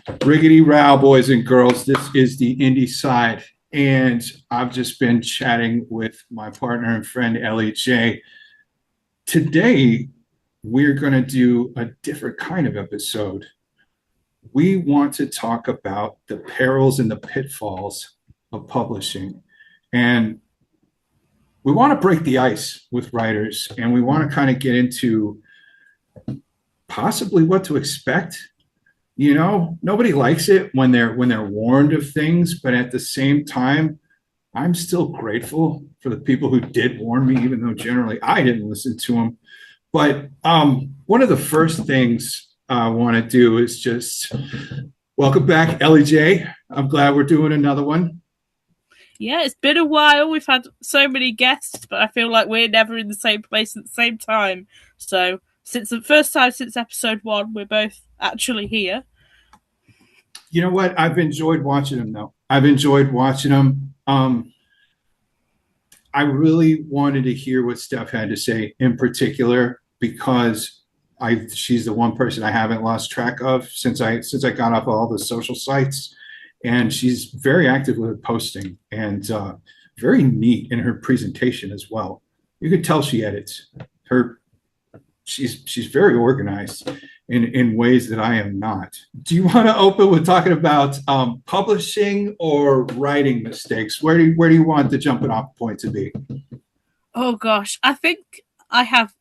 Riggedy row, boys and girls. This is the indie side. And I've just been chatting with my partner and friend, Ellie J. Today, we're going to do a different kind of episode. We want to talk about the perils and the pitfalls of publishing. And we want to break the ice with writers, and we want to kind of get into possibly what to expect. Nobody likes it when they're warned of things, but at the same time, I'm still grateful for the people who did warn me, even though generally I didn't listen to them. But one of the first things I want to do is just welcome back, Ellie J. I'm glad we're doing another one. Yeah, it's been a while. We've had so many guests, but I feel like we're never in the same place at the same time. So, since the first time since episode 1, we're both actually here. You know what? I've enjoyed watching them, though. I've enjoyed watching them. I really wanted to hear what Steph had to say in particular because she's the one person I haven't lost track of since I got off all the social sites, and she's very active with her posting and very neat in her presentation as well. You could tell she edits her. She's very organized in ways that I am not. Do you want to open with talking about publishing or writing mistakes? Where do you want the jumping off point to be? Oh gosh, I think I have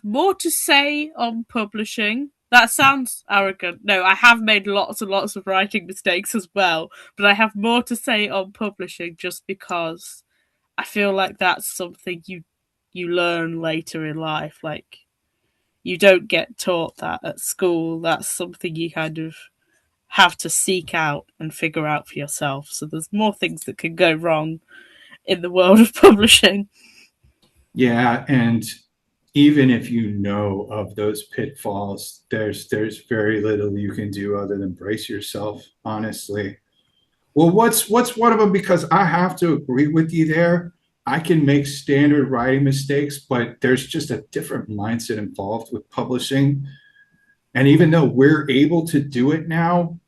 more to say on publishing. That sounds arrogant. No, I have made lots and lots of writing mistakes as well, but I have more to say on publishing just because I feel like that's something you learn later in life. Like you don't get taught that at school. That's something you kind of have to seek out and figure out for yourself. So there's more things that can go wrong in the world of publishing. Yeah, and even if you know of those pitfalls, there's very little you can do other than brace yourself, honestly. Well, what's one of them? Because I have to agree with you there. I can make standard writing mistakes, but there's just a different mindset involved with publishing. And even though we're able to do it now,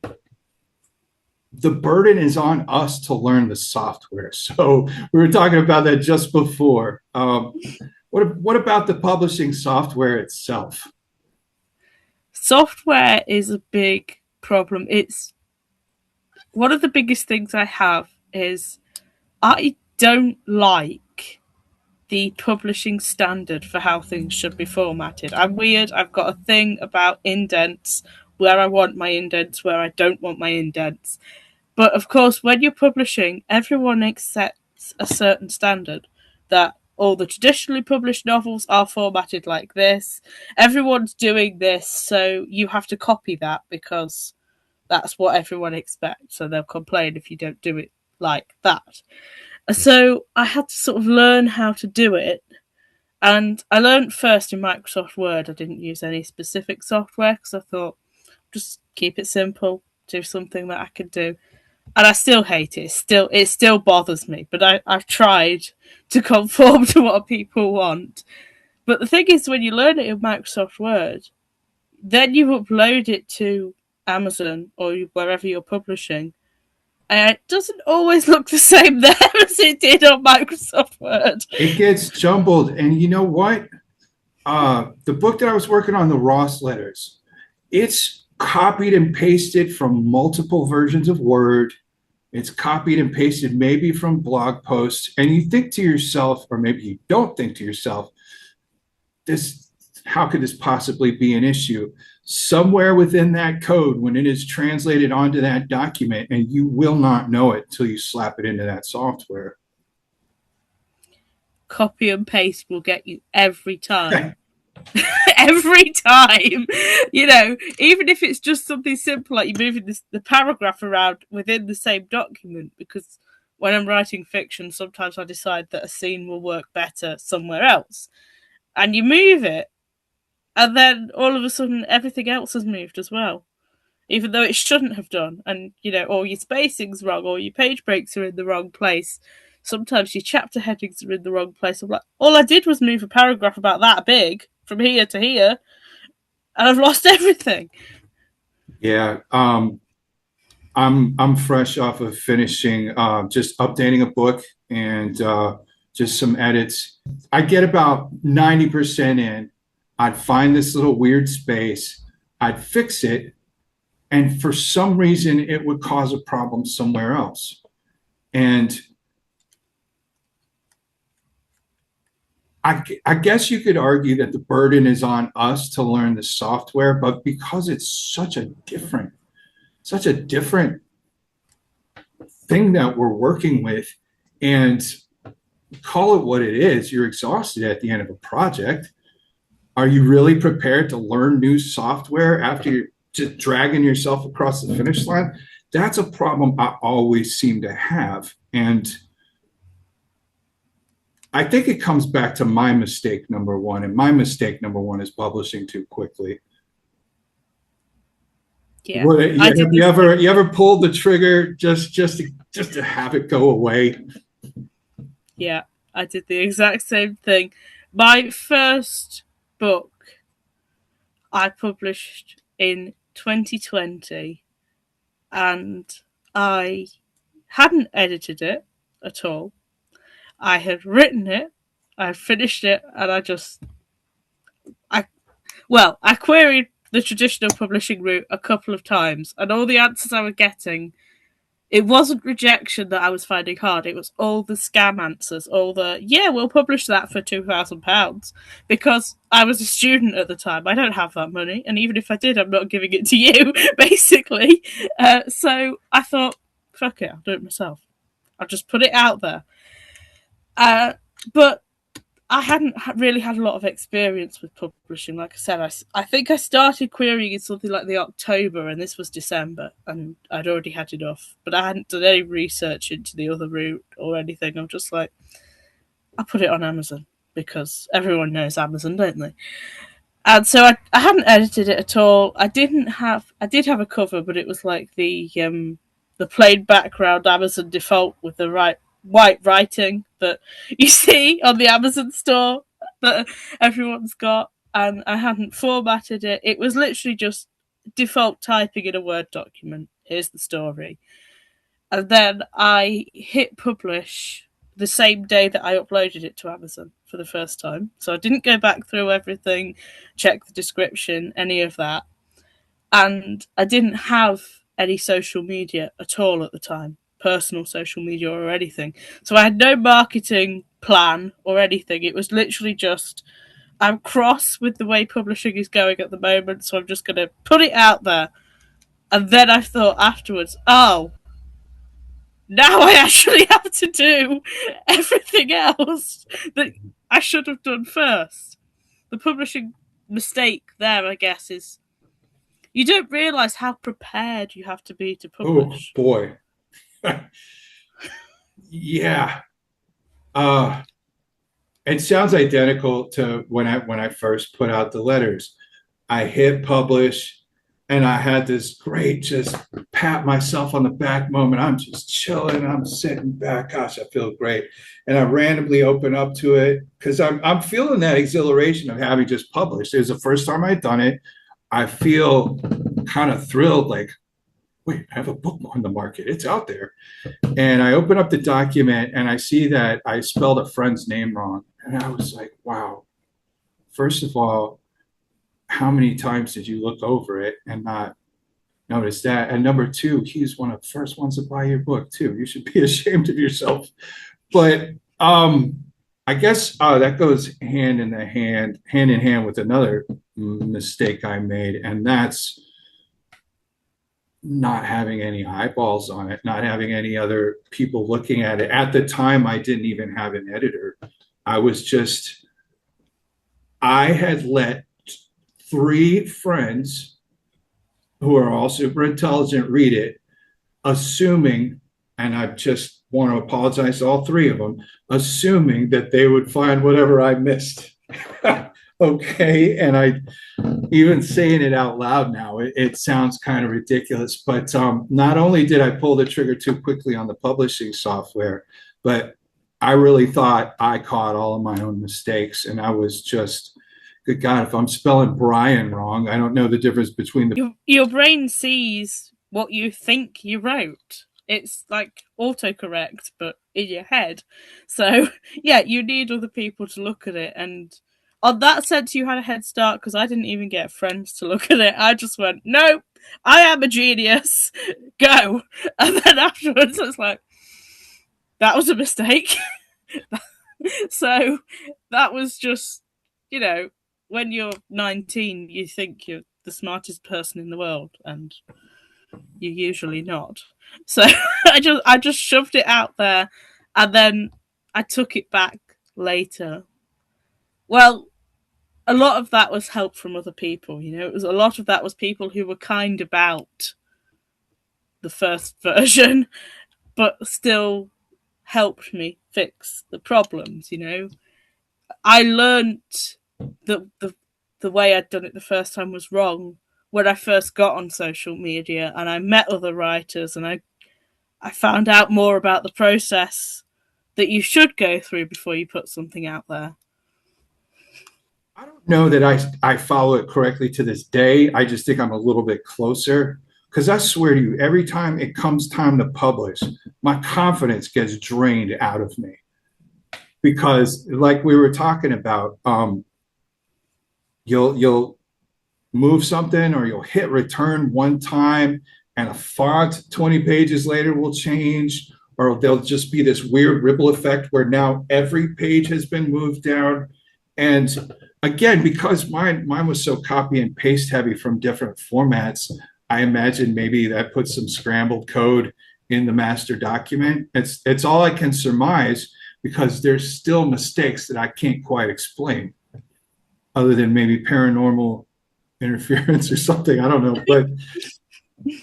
the burden is on us to learn the software. So we were talking about that just before. What about the publishing software itself? Software is a big problem. It's one of the biggest things I have is I don't like the publishing standard for how things should be formatted. I'm weird. I've got a thing about indents, where I want my indents, where I don't want my indents. But of course, when you're publishing, everyone accepts a certain standard that all the traditionally published novels are formatted like this. Everyone's doing this, so you have to copy that because that's what everyone expects. So they'll complain if you don't do it like that. So I had to sort of learn how to do it. And I learned first in Microsoft Word. I didn't use any specific software because I thought, just keep it simple, do something that I could do. And I still hate it. It still bothers me. But I've tried to conform to what people want. But the thing is, when you learn it in Microsoft Word, then you upload it to Amazon or wherever you're publishing, and it doesn't always look the same there as it did on Microsoft Word. It gets jumbled, and you know what? The book that I was working on, the Ross letters, it's copied and pasted from multiple versions of Word. It's copied and pasted maybe from blog posts, and you think to yourself, or maybe you don't think to yourself, this, how could this possibly be an issue? Somewhere within that code, when it is translated onto that document, and you will not know it till you slap it into that software. Copy and paste will get you every time. Every time. Even if it's just something simple like you're moving the paragraph around within the same document, because when I'm writing fiction, sometimes I decide that a scene will work better somewhere else. And you move it, and then all of a sudden everything else has moved as well. Even though it shouldn't have done. And, or your spacing's wrong, or your page breaks are in the wrong place. Sometimes your chapter headings are in the wrong place. I'm like, all I did was move a paragraph about that big from here to here, and I've lost everything. Yeah. I'm fresh off of finishing just updating a book and just some edits. I get about 90% in. I'd find this little weird space. I'd fix it, and for some reason, it would cause a problem somewhere else. And I guess you could argue that the burden is on us to learn the software, but because it's such a different thing that we're working with, and call it what it is, you're exhausted at the end of a project. Are you really prepared to learn new software after you're just dragging yourself across the finish line? That's a problem I always seem to have. And I think it comes back to my mistake number one. And my mistake number one is publishing too quickly. Yeah. Have you ever pulled the trigger just to have it go away? Yeah, I did the exact same thing. My first book I published in 2020, and I hadn't edited it at all. I had written it, I finished it, and I queried the traditional publishing route a couple of times, and all the answers I was getting, it wasn't rejection that I was finding hard. It was all the scam answers, all the, yeah, we'll publish that for £2,000. Because I was a student at the time. I don't have that money. And even if I did, I'm not giving it to you, basically. So I thought, fuck it, I'll do it myself. I'll just put it out there. But I hadn't really had a lot of experience with publishing. Like I said, I think I started querying in something like the October, and this was December, and I'd already had enough. But I hadn't done any research into the other route or anything. I'm just like, I'll put it on Amazon, because everyone knows Amazon, don't they? And so I hadn't edited it at all. I did have a cover, but it was like the plain background Amazon default with the white writing that you see on the Amazon store that everyone's got, and I hadn't formatted it. It was literally just default typing in a Word document. Here's the story. And then I hit publish the same day that I uploaded it to Amazon for the first time. So I didn't go back through everything, check the description, any of that. And I didn't have any social media at all at the time. Personal social media or anything. So I had no marketing plan or anything. It was literally just, I'm cross with the way publishing is going at the moment, so I'm just going to put it out there. And then I thought afterwards, oh, now I actually have to do everything else that I should have done first. The publishing mistake there, I guess, is you don't realise how prepared you have to be to publish. Oh, boy. Yeah. It sounds identical to when I first put out the letters. I hit publish, and I had this great just pat myself on the back moment. I'm just chilling. I'm sitting back. Gosh, I feel great. And I randomly open up to it because I'm feeling that exhilaration of having just published. It was the first time I'd done it. I feel kind of thrilled, like, wait, I have a book on the market. It's out there. And I open up the document and I see that I spelled a friend's name wrong. And I was like, wow, first of all, how many times did you look over it and not notice that? And number two, he's one of the first ones to buy your book too. You should be ashamed of yourself. But I guess that goes hand in hand with another mistake I made. And that's not having any eyeballs on it, not having any other people looking at it. At the time, I didn't even have an editor. I had let 3 friends who are all super intelligent read it, assuming, and I just want to apologize to all 3 of them, assuming that they would find whatever I missed. Okay. And I, even saying it out loud now, it sounds kind of ridiculous, but not only did I pull the trigger too quickly on the publishing software, but I really thought I caught all of my own mistakes. And I was just, good God, if I'm spelling Brian wrong, I don't know the difference between your brain sees what you think you wrote. It's like autocorrect, but in your head. So, yeah, you need other people to look at it. And on that sense, you had a head start because I didn't even get friends to look at it. I just went, no, I am a genius. Go. And then afterwards, it's like, that was a mistake. So that was just, you know, when you're 19, you think you're the smartest person in the world, and you're usually not. So I just shoved it out there, and then I took it back later. Well, a lot of that was help from other people. It was a lot of that was people who were kind about the first version, but still helped me fix the problems. I learnt that the way I'd done it the first time was wrong when I first got on social media, and I met other writers, and I found out more about the process that you should go through before you put something out there. I don't know that I follow it correctly to this day. I just think I'm a little bit closer because I swear to you, every time it comes time to publish, my confidence gets drained out of me because, like we were talking about, you'll move something or you'll hit return one time, and a font 20 pages later will change, or there'll just be this weird ripple effect where now every page has been moved down. And again, because mine was so copy and paste heavy from different formats, I imagine maybe that puts some scrambled code in the master document. It's all I can surmise because there's still mistakes that I can't quite explain, other than maybe paranormal interference or something. I don't know. But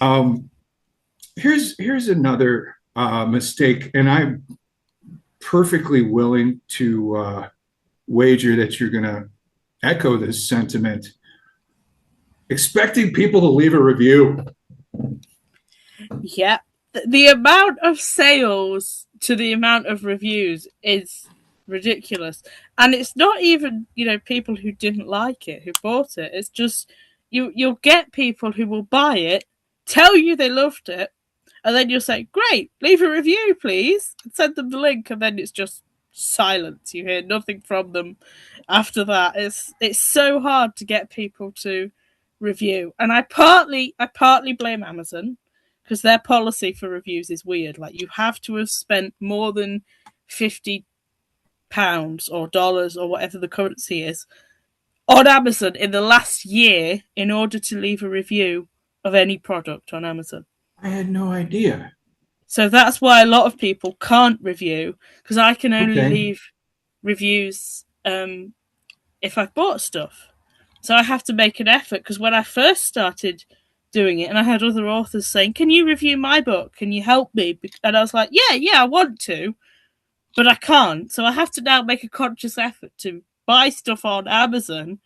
um, here's another mistake, and I'm perfectly willing to wager that you're going to echo this sentiment. Expecting people to leave a review. Yeah. The amount of sales to the amount of reviews is ridiculous. And it's not even, people who didn't like it, who bought it. It's just you'll get people who will buy it, tell you they loved it, and then you'll say, great, leave a review, please, and send them the link, and then it's just silence. You hear nothing from them after that. It's so hard to get people to review. And I partly blame Amazon because their policy for reviews is weird. Like, you have to have spent more than £50 or dollars or whatever the currency is on Amazon in the last year in order to leave a review of any product on Amazon. I had no idea. So that's why a lot of people can't review, because I can only Okay. leave reviews if I've bought stuff. So I have to make an effort, because when I first started doing it, and I had other authors saying, can you review my book? Can you help me? And I was like, yeah, I want to, but I can't. So I have to now make a conscious effort to buy stuff on Amazon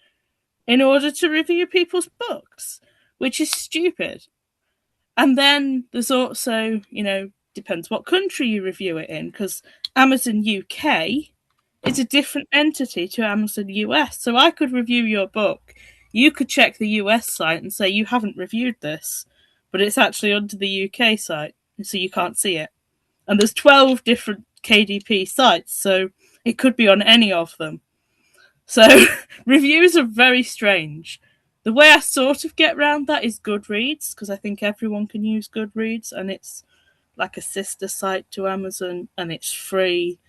in order to review people's books, which is stupid. And then there's also, depends what country you review it in, because Amazon UK is a different entity to Amazon US. So I could review your book. You could check the US site and say you haven't reviewed this, but it's actually under the UK site, so you can't see it. And there's 12 different KDP sites, so it could be on any of them. So reviews are very strange. The way I sort of get around that is Goodreads, because I think everyone can use Goodreads, and it's like a sister site to Amazon, and it's free.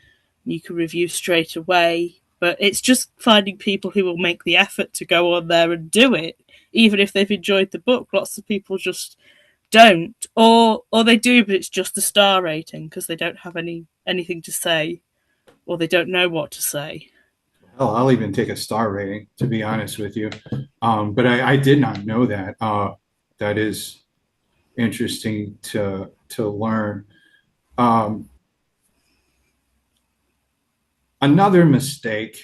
You can review straight away, but it's just finding people who will make the effort to go on there and do it, even if they've enjoyed the book. Lots of people just don't, or they do, but it's just a star rating because they don't have anything to say, or they don't know what to say. Hell, I'll even take a star rating, to be honest with you. But I did not know that. That is interesting to learn. Um, Another mistake,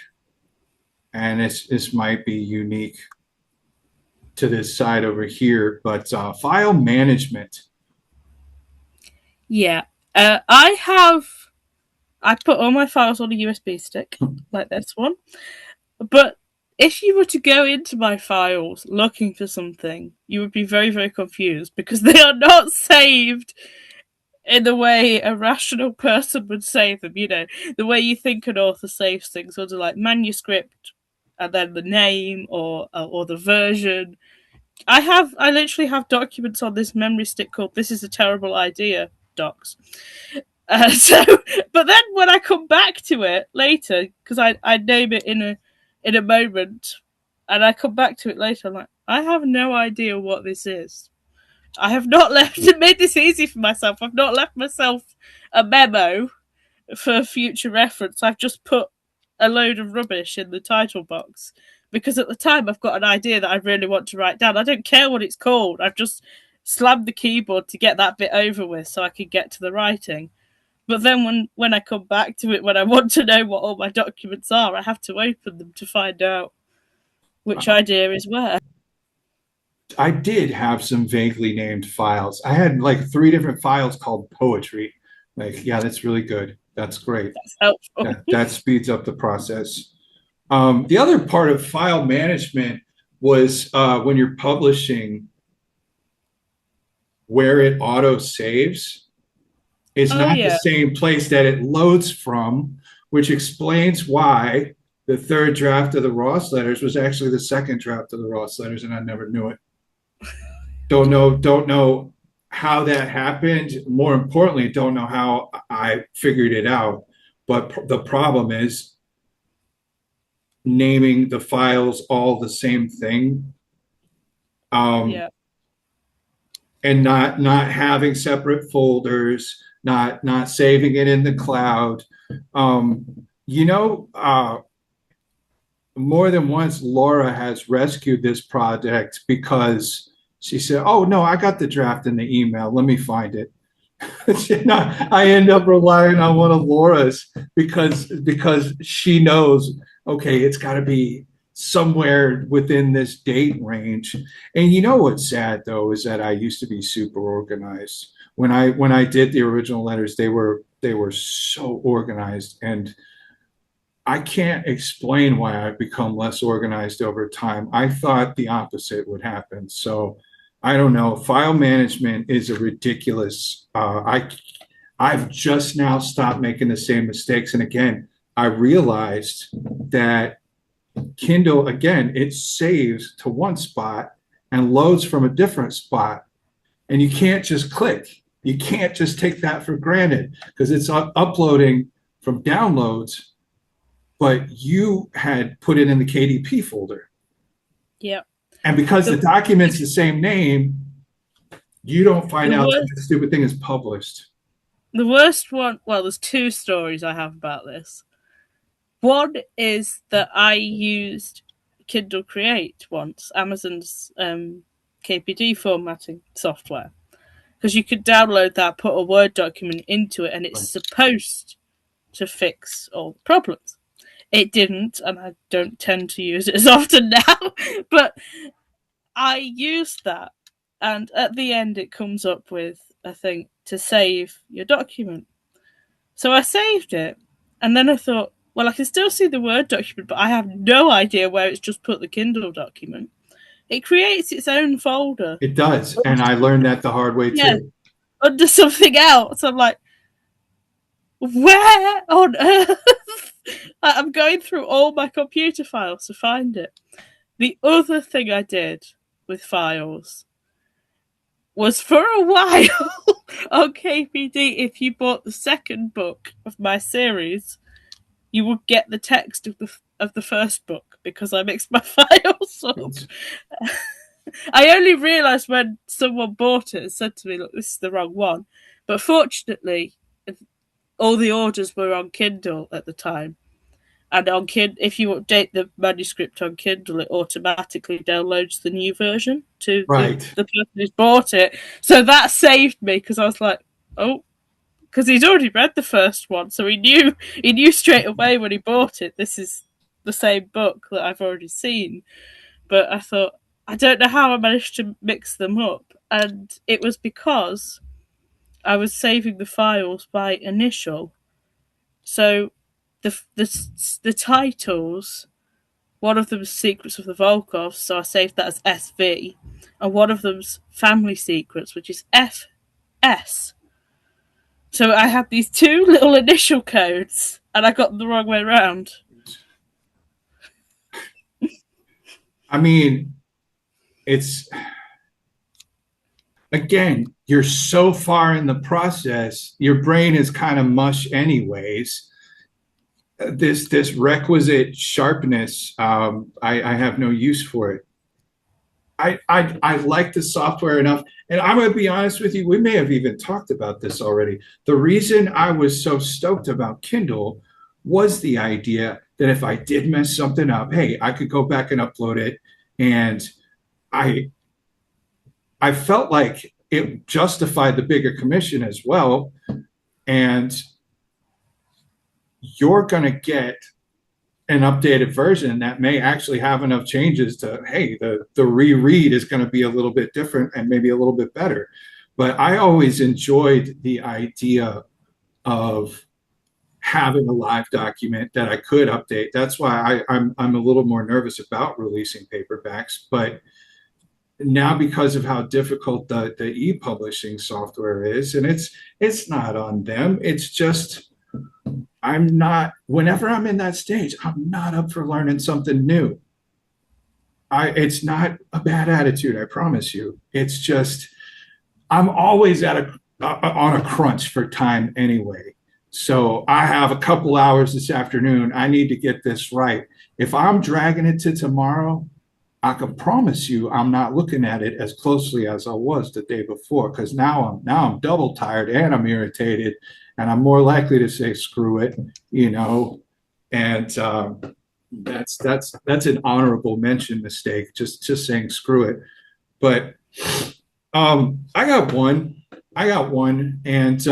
and this might be unique to this side over here, but file management. Yeah, I put all my files on a USB stick like this one, but if you were to go into my files looking for something, you would be very, very confused because they are not saved in the way a rational person would save them. You know, the way you think an author saves things under like manuscript and then the name or the version. I literally have documents on this memory stick called "This is a terrible idea" docs. So, but then when I come back to it later, because I name it in a moment, and I come back to it later, I'm like, I have no idea what this is. I have not left made this easy for myself. I've not left myself a memo for future reference. I've just put a load of rubbish in the title box because at the time I've got an idea that I really want to write down. I don't care what it's called. I've just slammed the keyboard to get that bit over with so I can get to the writing. But then when I come back to it, when I want to know what all my documents are, I have to open them to find out which idea is where. I did have some vaguely named files. I had like three different files called poetry. Like, yeah, that's really good. That's great. That's helpful. That speeds up the process. The other part of file management was when you're publishing, where it auto saves is not the same place that it loads from, which explains why the third draft of the Ross letters was actually the second draft of the Ross letters, and I never knew it. Don't know how that happened. More importantly, don't know how I figured it out. But the problem is naming the files all the same thing. Yeah. And not having separate folders, not saving it in the cloud. You know, more than once, Laura has rescued this project because she said, "Oh no, I got the draft in the email. Let me find it." I end up relying on one of Laura's because she knows, okay, it's got to be somewhere within this date range. And you know what's sad though is that I used to be super organized. When I did the original letters, they were so organized, and I can't explain why I've become less organized over time. I thought the opposite would happen. So I don't know. File management is a ridiculous. I've just now stopped making the same mistakes. And again, I realized that Kindle, again, it saves to one spot and loads from a different spot. And you can't just click. You can't just take that for granted because it's uploading from downloads, but you had put it in the KDP folder. Yeah. And because the document's the same name, you don't find out that the stupid thing is published. The worst one, well, there's two stories I have about this. One is that I used Kindle Create once, Amazon's KPD formatting software, because you could download that, put a Word document into it, and it's supposed to fix all the problems. It didn't, and I don't tend to use it as often now, but I used that, and at the end it comes up with a thing to save your document. So I saved it, and then I thought, well, I can still see the Word document, but I have no idea where it's just put the Kindle document. It creates its own folder. It does, and I learned that the hard way too. Under something else. I'm like, where on earth? I'm going through all my computer files to find it. The other thing I did with files was for a while on KPD, if you bought the second book of my series, you would get the text of the first book because I mixed my files up. I only realised when someone bought it and said to me, look, this is the wrong one. But fortunately, all the orders were on Kindle at the time. And on Kindle, if you update the manuscript on Kindle, it automatically downloads the new version to the person who's bought it. So that saved me because I was like, oh, because he's already read the first one, so he knew straight away when he bought it, this is the same book that I've already seen. But I thought, I don't know how I managed to mix them up, and it was because I was saving the files by initial. So the titles One of them's Secrets of the Volkov, so I saved that as SV, and one of them's Family Secrets, which is FS. So I had these two little initial codes, and I got them the wrong way around. I mean, it's again, you're so far in the process, your brain is kind of mush anyways. This requisite sharpness, I have no use for it. I like the software enough, and I'm going to be honest with you. We may have even talked about this already. The reason I was so stoked about Kindle was the idea that if I did mess something up, hey, I could go back and upload it, and I I felt like it justified the bigger commission as well. And you're going to get an updated version that may actually have enough changes to, hey, the reread is going to be a little bit different and maybe a little bit better. But I always enjoyed the idea of having a live document that I could update. That's why I'm a little more nervous about releasing paperbacks. But now, because of how difficult the e-publishing software is, and it's not on them, it's just I'm not, whenever I'm in that stage, I'm not up for learning something new. It's not a bad attitude, I promise you. It's just I'm always on a crunch for time anyway. So I have a couple hours this afternoon. I need to get this right. If I'm dragging it to tomorrow, I can promise you I'm not looking at it as closely as I was the day before, because now I'm double tired and I'm irritated, and I'm more likely to say screw it, and that's an honorable mention mistake, just saying screw it. But I got one, and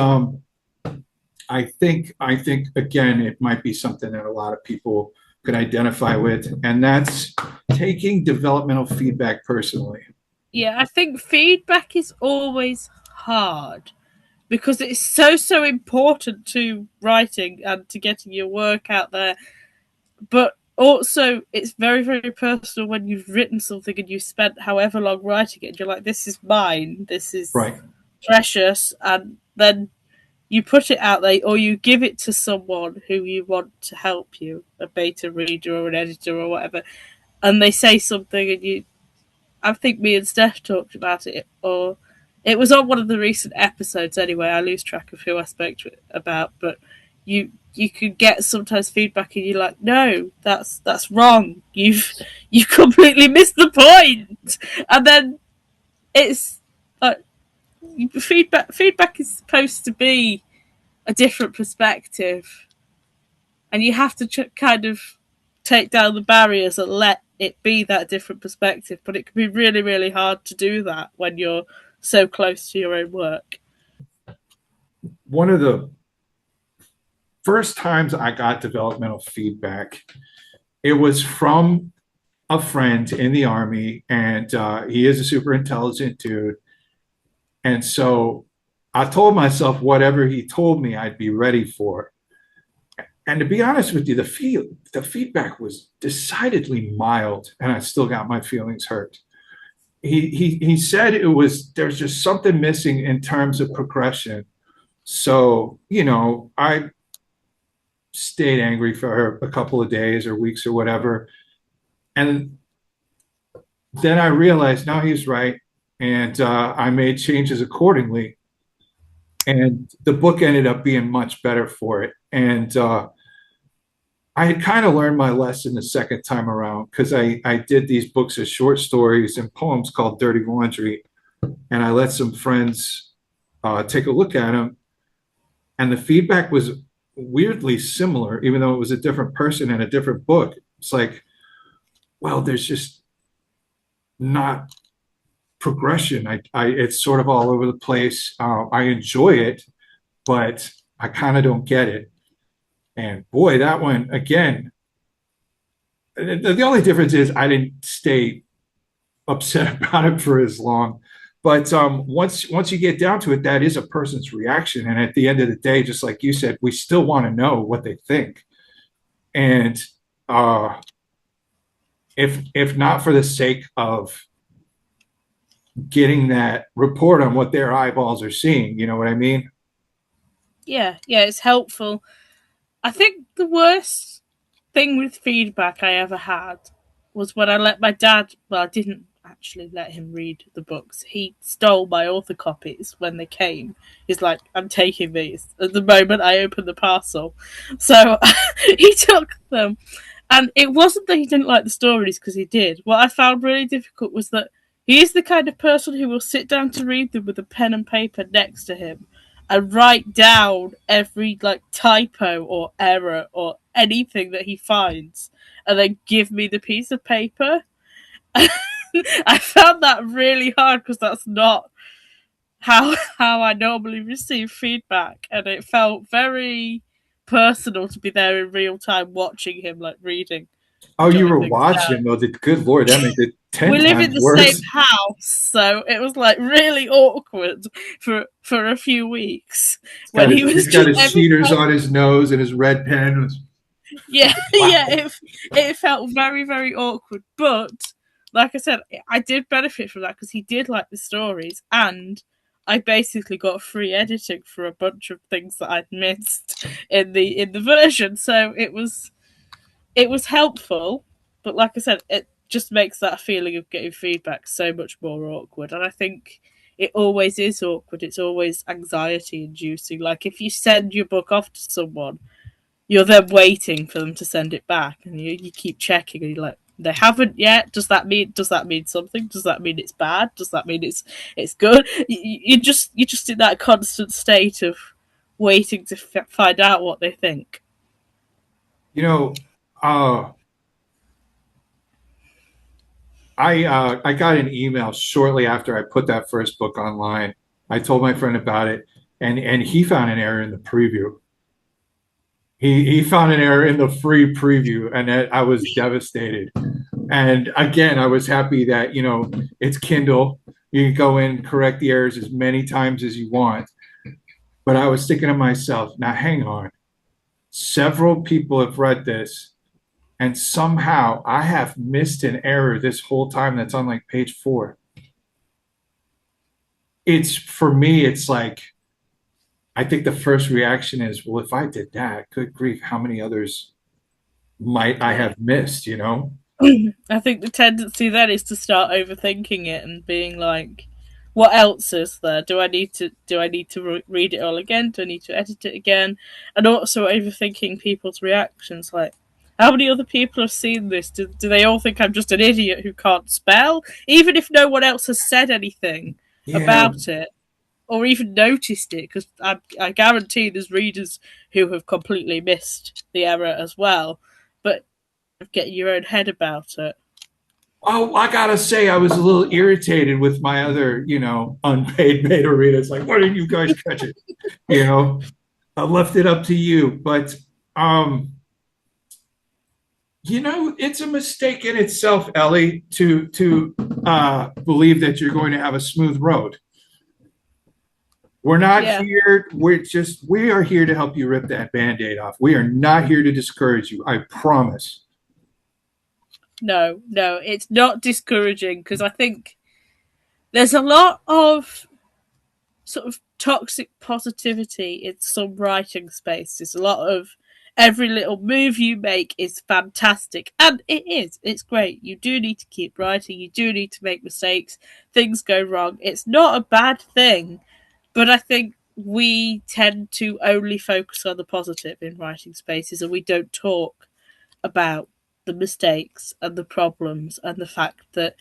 I think again it might be something that a lot of people could identify with, and that's taking developmental feedback personally. Yeah, I think feedback is always hard because it's so important to writing and to getting your work out there. But also, it's very personal when you've written something and you've spent however long writing it. And you're like, this is mine, this is Right. precious, and then you put it out there, or you give it to someone who you want to help you, a beta reader or an editor or whatever, and they say something, and I think me and Steph talked about it, or it was on one of the recent episodes anyway. I lose track of who I spoke to it about, but you could get sometimes feedback, and you're like, no, that's wrong. You completely missed the point, and then it's like feedback is supposed to be a different perspective, and you have to kind of take down the barriers and let it be that different perspective. But it can be really hard to do that when you're so close to your own work. One of the first times I got developmental feedback, it was from a friend in the Army, and he is a super intelligent dude. And so I told myself whatever he told me, I'd be ready for. And to be honest with you, the feedback was decidedly mild, and I still got my feelings hurt. He said there's just something missing in terms of progression. So, I stayed angry for a couple of days or weeks or whatever. And then I realized, no, he's right. And I made changes accordingly. And the book ended up being much better for it. And I had kind of learned my lesson the second time around, because I did these books of short stories and poems called Dirty Laundry. And I let some friends take a look at them. And the feedback was weirdly similar, even though it was a different person and a different book. It's like, well, there's just not progression. It's sort of all over the place. I enjoy it, but I kind of don't get it. And boy, that one again. The only difference is I didn't stay upset about it for as long. But once you get down to it, that is a person's reaction. And at the end of the day, just like you said, we still want to know what they think. And if not for the sake of getting that report on what their eyeballs are seeing. You know what I mean? Yeah, yeah, it's helpful. I think the worst thing with feedback I ever had was when I let my dad. Well, I didn't actually let him read the books. He stole my author copies when they came. He's like, "I'm taking these." At the moment I opened the parcel, so he took them. And it wasn't that he didn't like the stories, because he did. What I found really difficult was that he is the kind of person who will sit down to read them with a pen and paper next to him and write down every like typo or error or anything that he finds and then give me the piece of paper. I found that really hard because that's not how I normally receive feedback, and it felt very personal to be there in real time watching him like reading Oh, and you jotting were things down. watching. Well, the good Lord, that makes it 10 We live in times the same worse. house, so it was like really awkward for a few weeks when he was He's got just his every cheaters time. on his nose and his red pen. Yeah, yeah, Wow. it felt very very awkward, but like I said, I did benefit from that because he did like the stories, and I basically got free editing for a bunch of things that I'd missed in the version. So it was helpful, but like I said, it just makes that feeling of getting feedback so much more awkward. And I think it always is awkward. It's always anxiety inducing. Like if you send your book off to someone, you're then waiting for them to send it back, and you keep checking, and you're like, they haven't yet. Does that mean something? Does that mean it's bad? Does that mean it's good? You just in that constant state of waiting to find out what they think. You know, uh, I got an email shortly after I put that first book online. I told my friend about it, and he found an error in the preview. He found an error in the free preview, and I was devastated. And again, I was happy that it's Kindle. You can go in, correct the errors as many times as you want. But I was thinking to myself, now hang on. Several people have read this, and somehow I have missed an error this whole time that's on like page 4. It's for me, it's like I think the first reaction is, well, if I did that, good grief, how many others might I Yeah. have missed? I think the tendency then is to start overthinking it and being like, what else is there? Do I need to read it all again? Do I need to edit it again? And also overthinking people's reactions, like how many other people have seen this? Do they all think I'm just an idiot who can't spell? Even if no one else has said anything Yeah, about it or even noticed it, because I guarantee there's readers who have completely missed the error as well. But getting your own head about it. oh, I gotta say, I was a little irritated with my other, unpaid beta readers. Like, why didn't you guys catch it? You know, I left it up to you, but um, it's a mistake in itself, Ellie, to believe that you're going to have a smooth road. We're not Yeah, here. We are here to help you rip that band-aid off. We are not here to discourage you. I promise. no, no, it's not discouraging because I think there's a lot of sort of toxic positivity in some writing space. There's a lot of every little move you make is fantastic, and it is. It's great. You do need to keep writing. You do need to make mistakes. Things go wrong. It's not a bad thing, but I think we tend to only focus on the positive in writing spaces, and we don't talk about the mistakes and the problems and the fact that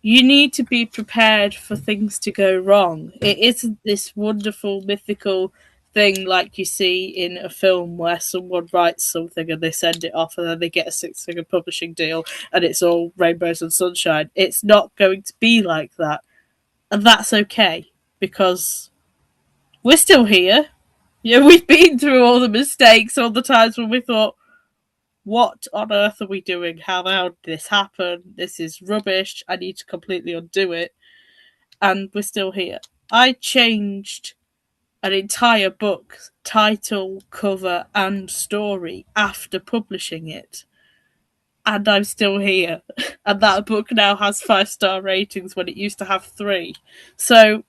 you need to be prepared for things to go wrong. It isn't this wonderful mythical thing like you see in a film where someone writes something and they send it off and then they get a six-figure publishing deal and it's all rainbows and sunshine. It's not going to be like that. And that's okay because we're still here. Yeah, we've been through all the mistakes, all the times when we thought, what on earth are we doing? How did this happen? This is rubbish. I need to completely undo it. And we're still here. I changed an entire book, title, cover, and story after publishing it. and I'm still here. And that book now has 5-star ratings when it used to have 3. So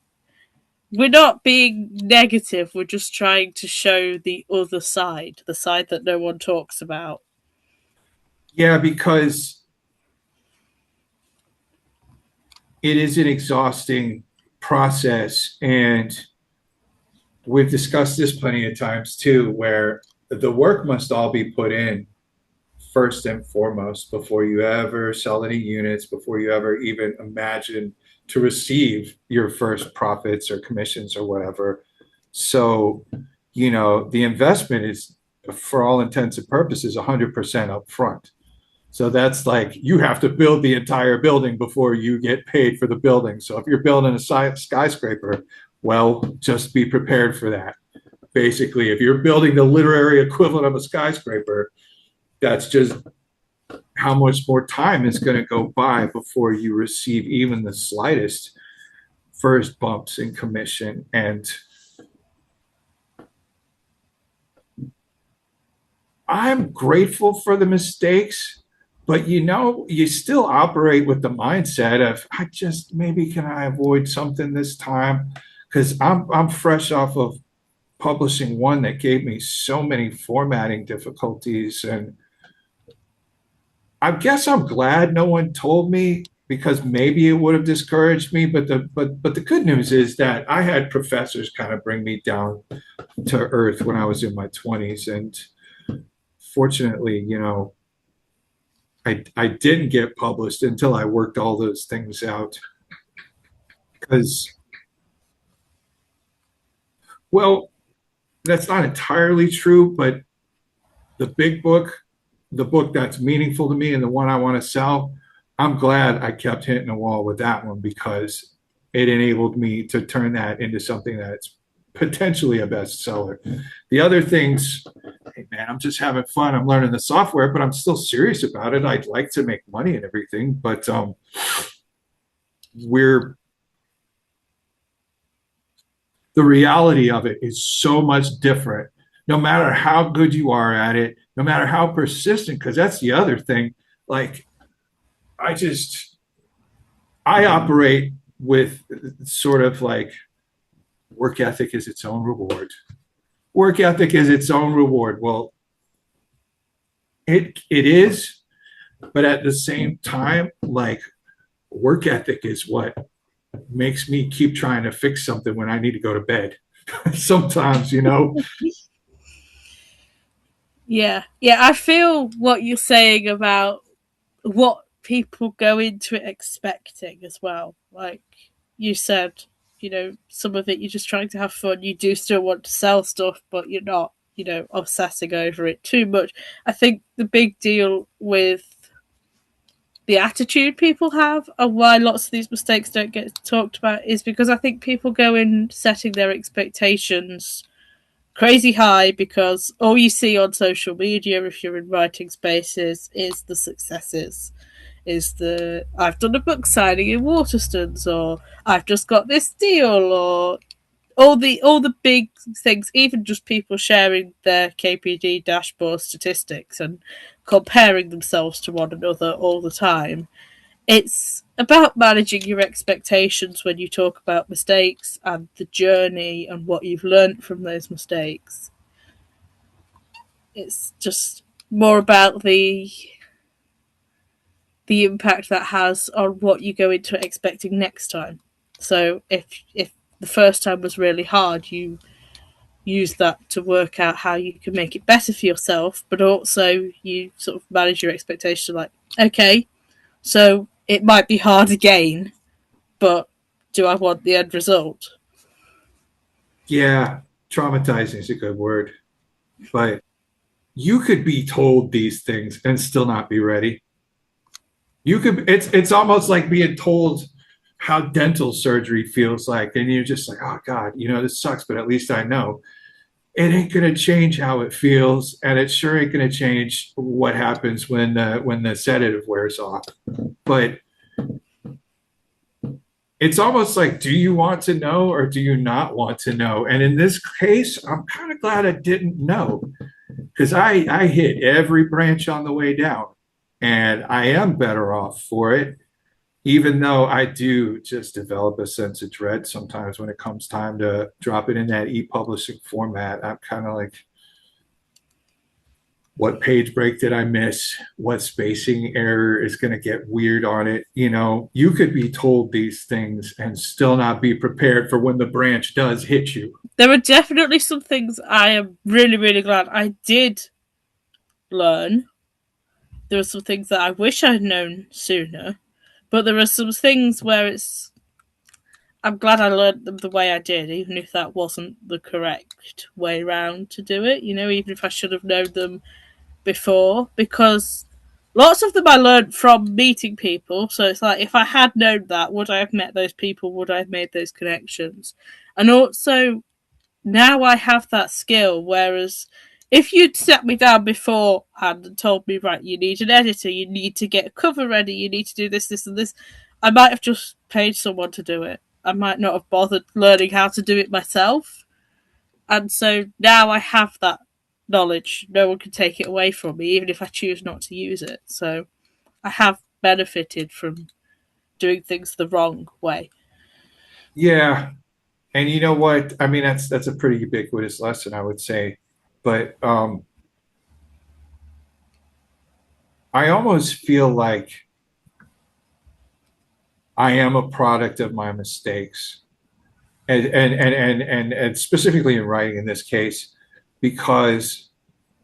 we're not being negative, we're just trying to show the other side, the side that no one talks about. Yeah, because it is an exhausting process. And we've discussed this plenty of times too, where the work must all be put in first and foremost before you ever sell any units, before you ever even imagine to receive your first profits or commissions or whatever. So, the investment is, for all intents and purposes, 100% upfront. So that's like you have to build the entire building before you get paid for the building. So if you're building a skyscraper, well, just be prepared for that. Basically, if you're building the literary equivalent of a skyscraper, that's just how much more time is going to go by before you receive even the slightest first bumps in commission. And I'm grateful for the mistakes, but you still operate with the mindset of I just maybe can I avoid something this time, because I'm fresh off of publishing one that gave me so many formatting difficulties. And I guess I'm glad no one told me, because maybe it would have discouraged me. But the good news is that I had professors kind of bring me down to earth when I was in my 20s. And fortunately, I didn't get published until I worked all those things out. Because, well, that's not entirely true, but the big book, the book that's meaningful to me and the one I want to sell, I'm glad I kept hitting the wall with that one, because it enabled me to turn that into something that's potentially a bestseller. The other things, hey man, I'm just having fun. I'm learning the software, but I'm still serious about it. I'd like to make money and everything, but we're the reality of it is so much different. No matter how good you are at it, no matter how persistent, because that's the other thing. Like, I just, I operate with sort of like work ethic is its own reward. Work ethic is its own reward. Well, it is, but at the same time, like work ethic is what makes me keep trying to fix something when I need to go to bed. Sometimes, Yeah, yeah, I feel what you're saying about what people go into it expecting as well. Like you said, some of it you're just trying to have fun. You do still want to sell stuff, but you're not, obsessing over it too much. I think the big deal with the attitude people have and why lots of these mistakes don't get talked about is because I think people go in setting their expectations crazy high, because all you see on social media if you're in writing spaces is the successes, is the I've done a book signing in Waterstones, or I've just got this deal, or all the big things, even just people sharing their KPD dashboard statistics and comparing themselves to one another all the time. It's about managing your expectations when you talk about mistakes and the journey and what you've learned from those mistakes. It's just more about the impact that has on what you go into expecting next time. So if the first time was really hard, you use that to work out how you can make it better for yourself, but also you sort of manage your expectation like, okay, so it might be hard again, but do I want the end result? yeah, traumatizing is a good word, but you could be told these things and still not be ready. It's almost like being told how dental surgery feels like, and you're just like, oh God, this sucks, but at least I know. It ain't gonna change how it feels, and it sure ain't gonna change what happens when the sedative wears off. But it's almost like, do you want to know or do you not want to know? And in this case, I'm kind of glad I didn't know, because I hit every branch on the way down. and I am better off for it, even though I do just develop a sense of dread sometimes when it comes time to drop it in that e-publishing format. I'm kind of like, what page break did I miss? What spacing error is going to get weird on it? You know, you could be told these things and still not be prepared for when the branch does hit you. There are definitely some things I am really, really glad I did learn. There are some things that I wish I'd known sooner, but there are some things where I'm glad I learned them the way I did, even if that wasn't the correct way round to do it. Even if I should have known them before, because lots of them I learned from meeting people. So it's like, if I had known that, would I have met those people? Would I have made those connections? And also, now I have that skill. Whereas if you'd sat me down beforehand and told me, right, you need an editor, you need to get a cover ready, you need to do this, this, and this, I might have just paid someone to do it. I might not have bothered learning how to do it myself. And so now I have that knowledge. No one can take it away from me, even if I choose not to use it. So I have benefited from doing things the wrong way. Yeah, and you know what? I mean, that's a pretty ubiquitous lesson, I would say. But I almost feel like I am a product of my mistakes, and specifically in writing in this case, because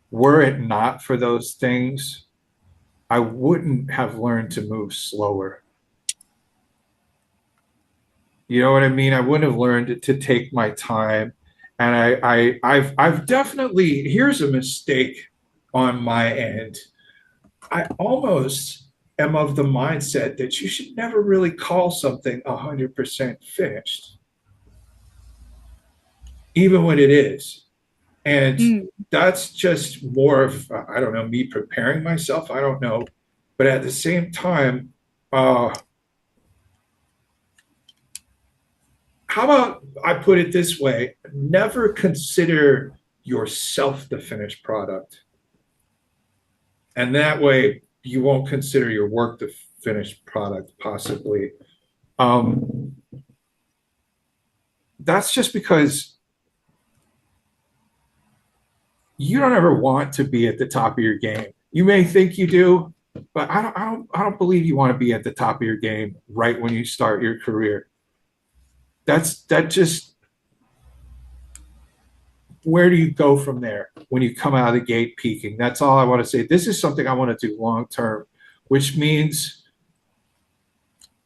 were it not for those things, I wouldn't have learned to move slower. You know what I mean? I wouldn't have learned to take my time. And I've definitely, here's a mistake on my end. I almost am of the mindset that you should never really call something 100% finished, even when it is. And Mm. that's just more of, I don't know, me preparing myself. I don't know. But at the same time, how about I put it this way? Never consider yourself the finished product. And that way you won't consider your work the finished product, possibly. Um, that's just because you don't ever want to be at the top of your game. You may think you do, but I don't believe you want to be at the top of your game right when you start your career. That just, where do you go from there when you come out of the gate peaking? That's all I want to say. This is something I want to do long term, which means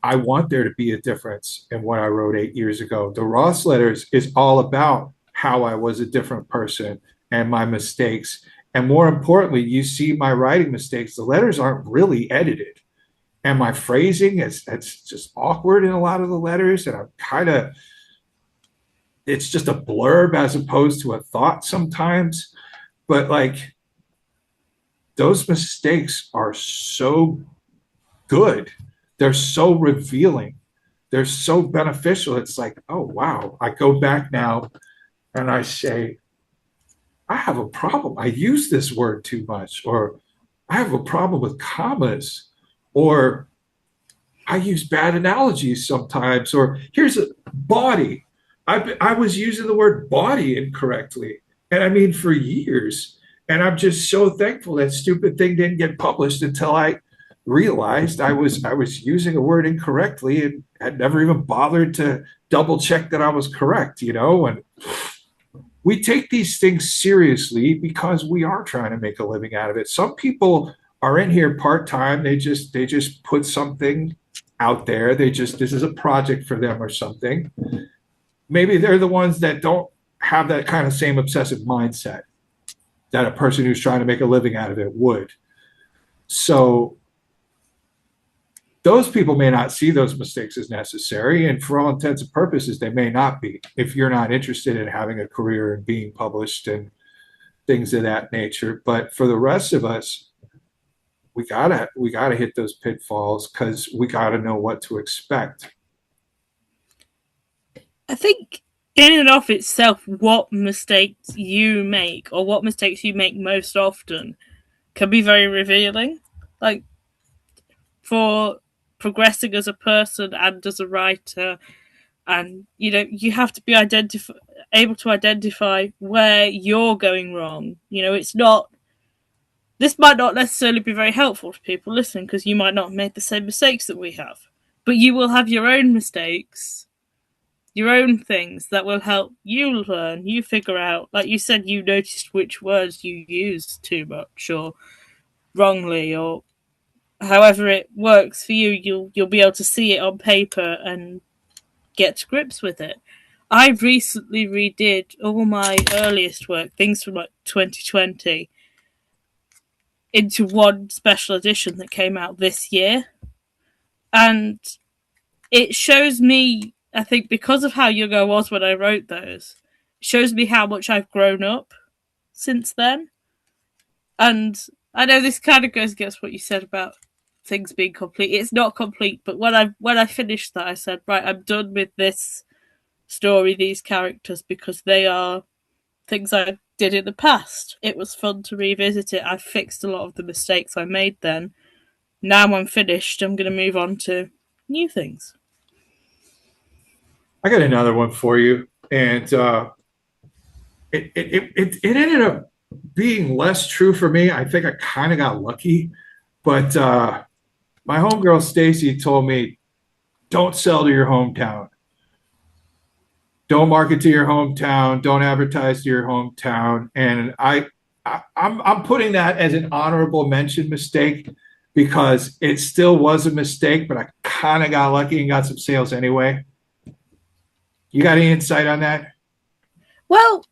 I want there to be a difference in what I wrote 8 years ago. The Ross letters is all about how I was a different person and my mistakes. And more importantly, you see my writing mistakes. The letters aren't really edited. And my phrasing is, it's just awkward in a lot of the letters. And I'm kind of, it's just a blurb as opposed to a thought sometimes. But like, those mistakes are so good. They're so revealing. They're so beneficial. It's like, oh, wow. I go back now and I say, I have a problem. I use this word too much, or I have a problem with commas, or I use bad analogies sometimes, or here's a body. I was using the word body incorrectly. And I mean, for years. And I'm just so thankful that stupid thing didn't get published until I realized I was using a word incorrectly and had never even bothered to double check that I was correct, and we take these things seriously because we are trying to make a living out of it. Some people are in here part-time. They just put something out there. This is a project for them or something. Maybe they're the ones that don't have that kind of same obsessive mindset that a person who's trying to make a living out of it would. So those people may not see those mistakes as necessary, and for all intents and purposes, they may not be if you're not interested in having a career and being published and things of that nature. But for the rest of us, we gotta hit those pitfalls because we gotta know what to expect. I think in and of itself, what mistakes you make or what mistakes you make most often can be very revealing. Like, for progressing as a person and as a writer. And you have to be able to identify where you're going wrong. It's not. This might not necessarily be very helpful to people listening because you might not have made the same mistakes that we have, but you will have your own mistakes, your own things that will help you learn. You figure out, like you said, you noticed which words you used too much or wrongly, or however it works for you. You'll be able to see it on paper and get to grips with it. I recently redid all my earliest work, things from like 2020, into one special edition that came out this year. And it shows me, I think, because of how young I was when I wrote those, it shows me how much I've grown up since then. And I know this kind of goes against what you said about things being complete. It's not complete, but when I finished that, I said, right, I'm done with this story, these characters, because they are things I did in the past. It was fun to revisit it. I fixed a lot of the mistakes I made then. Now I'm finished. I'm going to move on to new things. I got another one for you, and it ended up being less true for me. I think I kind of got lucky, but my homegirl Stacy told me, "Don't sell to your hometown. Don't market to your hometown. Don't advertise to your hometown." And I'm putting that as an honorable mention mistake because it still was a mistake, but I kind of got lucky and got some sales anyway. You got any insight on that? Well,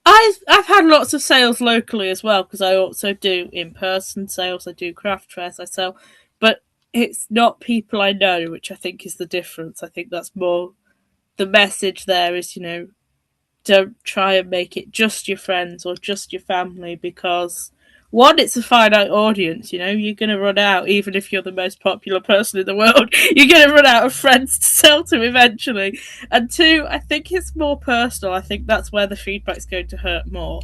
I've had lots of sales locally as well because I also do in-person sales. I do craft fairs. I sell, but it's not people I know, which I think is the difference. I think that's more the message there is, don't try and make it just your friends or just your family because one, it's a finite audience, you're going to run out, even if you're the most popular person in the world, you're going to run out of friends to sell to eventually. And two, I think it's more personal. I think that's where the feedback's going to hurt more.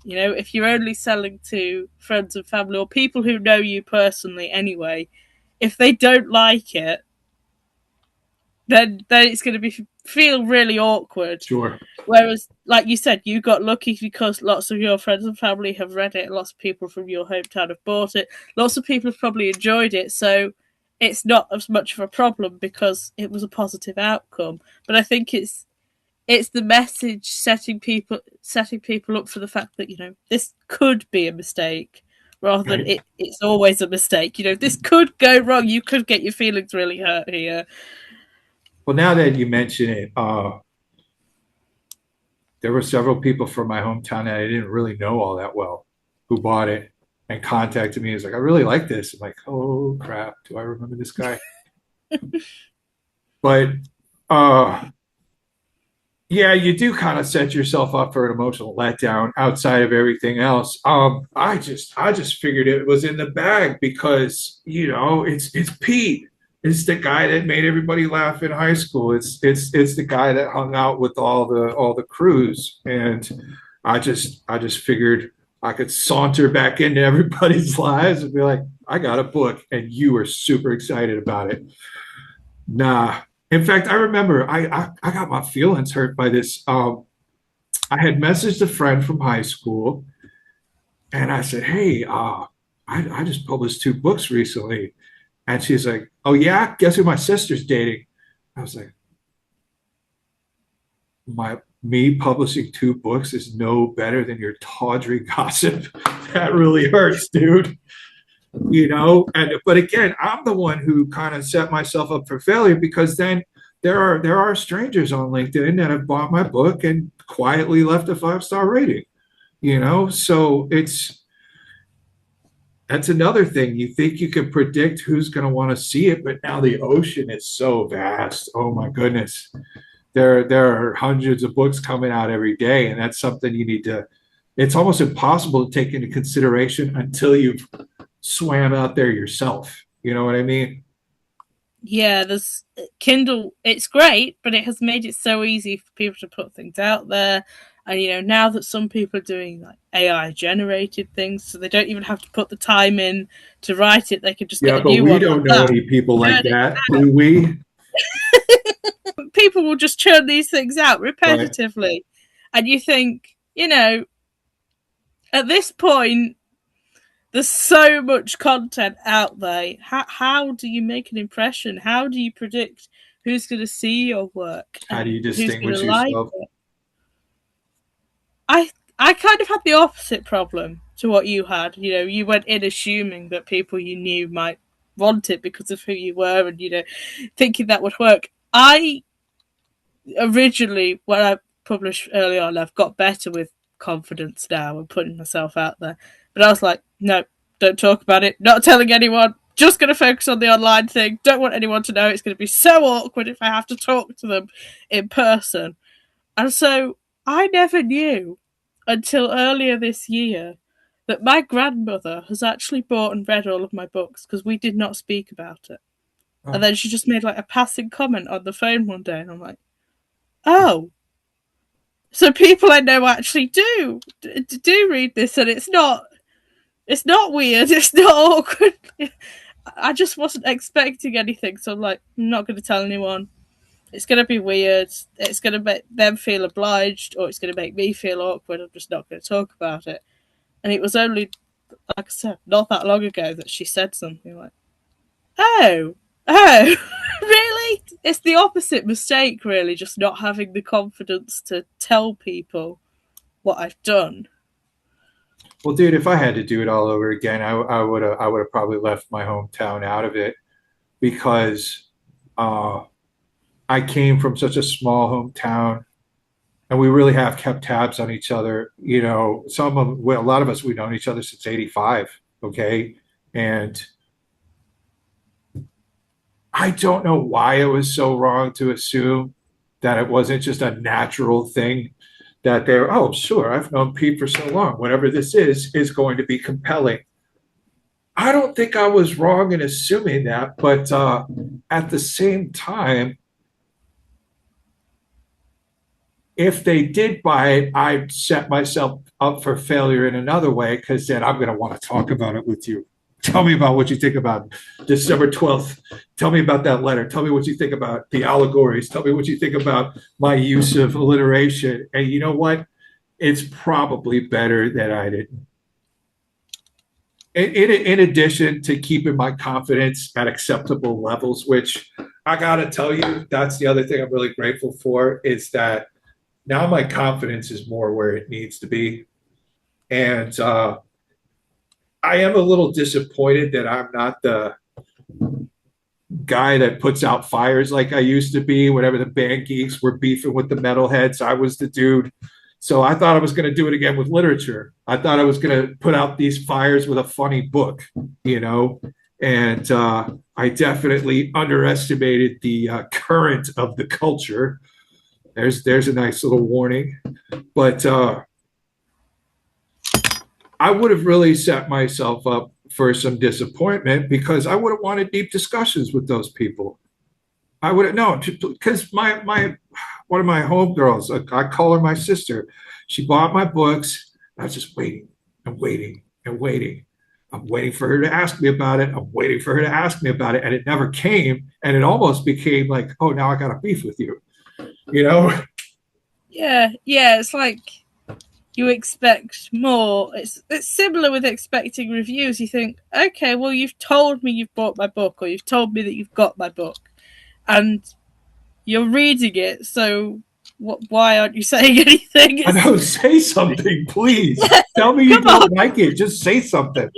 If you're only selling to friends and family or people who know you personally anyway, if they don't like it, then it's going to feel really awkward. Sure. Whereas, like you said, you got lucky because lots of your friends and family have read it. Lots of people from your hometown have bought it. Lots of people have probably enjoyed it. So it's not as much of a problem because it was a positive outcome. But I think it's the message setting people up for the fact that this could be a mistake rather than it's always a mistake. This could go wrong. You could get your feelings really hurt here. Well, now that you mention it, there were several people from my hometown that I didn't really know all that well who bought it and contacted me. It's like, I really like this. I'm like, oh crap, do I remember this guy? But yeah, you do kind of set yourself up for an emotional letdown outside of everything else. I just figured it was in the bag because it's Pete. It's the guy that made everybody laugh in high school. It's the guy that hung out with all the crews, and I just figured I could saunter back into everybody's lives and be like, I got a book, and you were super excited about it. Nah. In fact, I remember I got my feelings hurt by this. I had messaged a friend from high school, and I said, "Hey, I just published 2 books recently." And she's like, "Oh yeah, guess who my sister's dating?" I was like, me publishing 2 books is no better than your tawdry gossip. That really hurts, dude. But again, I'm the one who kind of set myself up for failure because then there are strangers on LinkedIn that have bought my book and quietly left a 5-star rating. So that's another thing. You think you can predict who's going to want to see it, but now the ocean is so vast. Oh my goodness. There are hundreds of books coming out every day, and that's something you need to, it's almost impossible to take into consideration until you've swam out there yourself. You know what I mean? Yeah, there's Kindle. It's great, but it has made it so easy for people to put things out there. And now that some people are doing like AI generated things, so they don't even have to put the time in to write it, they can just Yeah, get a but new we one like don't know that. any people like Churn it. that, do we? People will just churn these things out Right. repetitively. And you think, at this point, there's so much content out there. How do you make an impression? How do you predict who's going to see your work How do and you who's going distinguish to like yourself? it? I kind of had the opposite problem to what you had. You went in assuming that people you knew might want it because of who you were, and thinking that would work. I originally, when I published early on, I've got better with confidence now and putting myself out there. But I was like, no, don't talk about it. Not telling anyone. Just going to focus on the online thing. Don't want anyone to know. It's going to be so awkward if I have to talk to them in person. And so I never knew until earlier this year that my grandmother has actually bought and read all of my books because we did not speak about it. And Oh, then she just made like a passing comment on the phone one day, and I'm like, oh, so people I know actually do read this, and it's not weird, it's not awkward. I just wasn't expecting anything, so I'm like, I'm not going to tell anyone. It's going to be weird. It's going to make them feel obliged, or it's going to make me feel awkward. I'm just not going to talk about it. And it was only, like I said, not that long ago that she said something like, oh, really? It's the opposite mistake, really, just not having the confidence to tell people what I've done. well, dude, if I had to do it all over again, I would have probably left my hometown out of it because uh, I came from such a small hometown, and we really have kept tabs on each other. Well, a lot of us we've known each other since '85. Okay, and I don't know why it was so wrong to assume that it wasn't just a natural thing that they're, oh, sure, I've known Pete for so long. Whatever this is going to be compelling. I don't think I was wrong in assuming that, but at the same time, if they did buy it, I'd set myself up for failure in another way because then I'm going to want to talk about it with you. Tell me about what you think about December 12th. Tell me about that letter. Tell me what you think about the allegories. Tell me what you think about my use of alliteration. And you know what? It's probably better that I didn't. In addition to keeping my confidence at acceptable levels, which I got to tell you, that's the other thing I'm really grateful for is that now my confidence is more where it needs to be. And I am a little disappointed that I'm not the guy that puts out fires like I used to be. Whenever the band geeks were beefing with the metalheads, I was the dude. So I thought I was going to do it again with literature. I thought I was going to put out these fires with a funny book, you know, and I definitely underestimated the current of the culture. There's a nice little warning, but I would have really set myself up for some disappointment because I would have wanted deep discussions with those people. I would have known because my one of my homegirls, I call her my sister. She bought my books. I was just waiting and waiting and waiting. I'm waiting for her to ask me about it. I'm waiting for her to ask me about it, and it never came. And it almost became like, oh, now I got a beef with you, you know? Yeah, it's like you expect more. It's similar with expecting reviews. You think, okay, well, you've told me you've bought my book, or you've told me that you've got my book, and you're reading it. So, why aren't you saying anything? I know, say something, please. Tell me you Come on. don't like it. Just say something.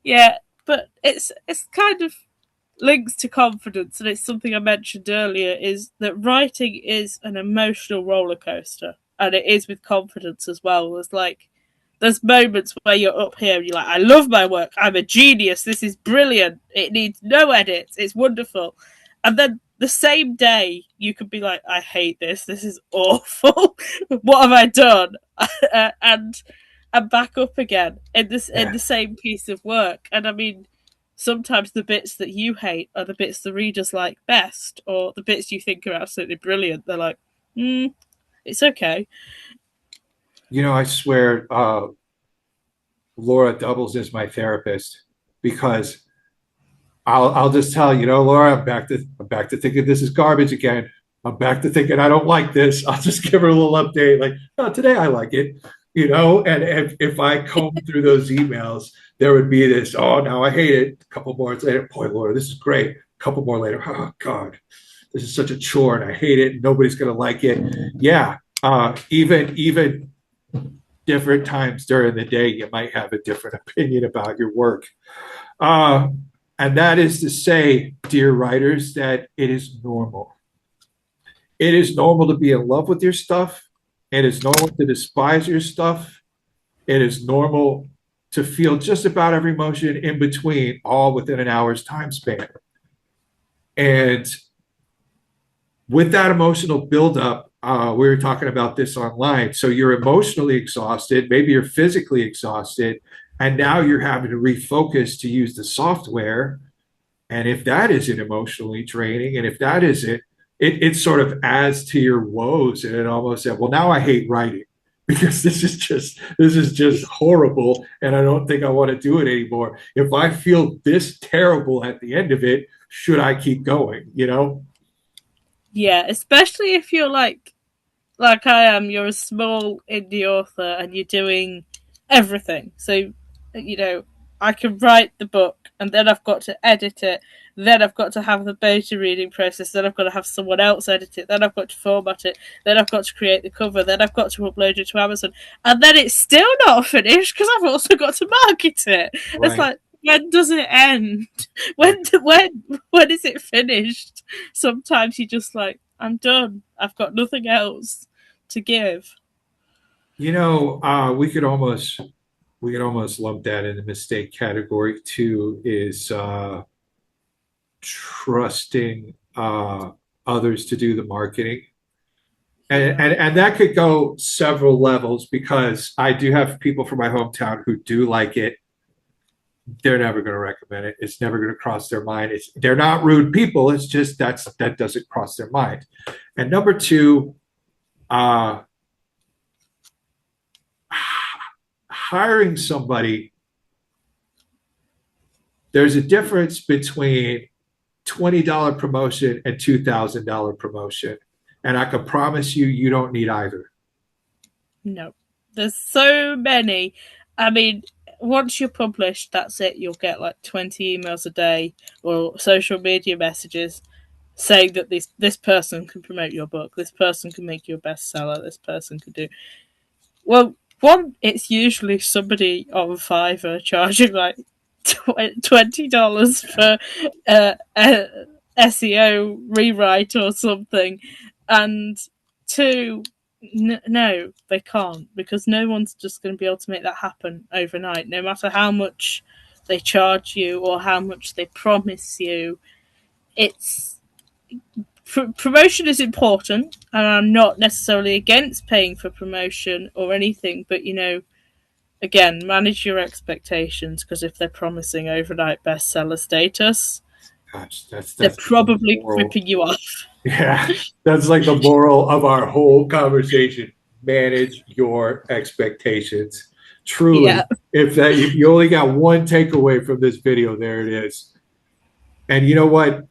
Yeah, but it's kind of links to confidence, and it's something I mentioned earlier. Is that writing is an emotional roller coaster, and it is with confidence as well. There's moments where you're up here and you're like, I love my work. I'm a genius. This is brilliant. It needs no edits. It's wonderful. And then the same day, you could be like, I hate this. This is awful. What have I done? and back up again in Yeah. the same piece of work. And I mean, sometimes the bits that you hate are the bits the readers like best, or the bits you think are absolutely brilliant. They're like, hmm. It's okay. I swear, Laura doubles as my therapist because I'll just tell Laura, I'm back to thinking this is garbage again. I'm back to thinking I don't like this. I'll just give her a little update, like, oh, today I like it, And if I comb through those emails, there would be this, oh, now I hate it. A couple more later, boy, Laura, this is great. A couple more later, oh God, this is such a chore, and I hate it. Nobody's gonna like it. Yeah, even different times during the day, you might have a different opinion about your work. Uh, and that is to say, dear writers, that it is normal. It is normal to be in love with your stuff. It is normal to despise your stuff. It is normal to feel just about every emotion in between, all within an hour's time span. And with that emotional buildup, we were talking about this online. So you're emotionally exhausted, maybe you're physically exhausted, and now you're having to refocus to use the software. And if that isn't emotionally draining, and if that isn't, it sort of adds to your woes. And it almost said, well, now I hate writing because this is just horrible, and I don't think I want to do it anymore. If I feel this terrible at the end of it, should I keep going? Yeah, especially if you're like I am, you're a small indie author and you're doing everything. So, you know, I can write the book and then I've got to edit it. Then I've got to have the beta reading process. Then I've got to have someone else edit it. Then I've got to format it. Then I've got to create the cover. Then I've got to upload it to Amazon. And then it's still not finished because I've also got to market it. It's Right. like, when does it end? When is it finished? Sometimes you're just like, I'm done. I've got nothing else to give. We could almost lump that in the mistake category too, is trusting others to do the marketing. And that could go several levels because I do have people from my hometown who do like it. They're never going to recommend it. It's never going to cross their mind. They're not rude people. It's just that doesn't cross their mind. And number two, uh, hiring somebody, there's a difference between $20 promotion and $2,000 promotion. And I can promise you, you don't need either. No. There's so many. I mean, once you're published, that's it. You'll get like 20 emails a day or social media messages saying that this person can promote your book, this person can make you a bestseller, this person can do. Well, one, it's usually somebody on Fiverr charging like $20 for a SEO rewrite or something, and two, no, they can't because no one's just going to be able to make that happen overnight. No matter how much they charge you or how much they promise you, it's promotion is important, and I'm not necessarily against paying for promotion or anything, but again, manage your expectations because if they're promising overnight bestseller status, Gosh, that's they're that's the probably moral. ripping you off. Yeah, that's like the moral of our whole conversation. Manage your expectations. Truly, Yeah, if you only got one takeaway from this video, there it is. And you know what?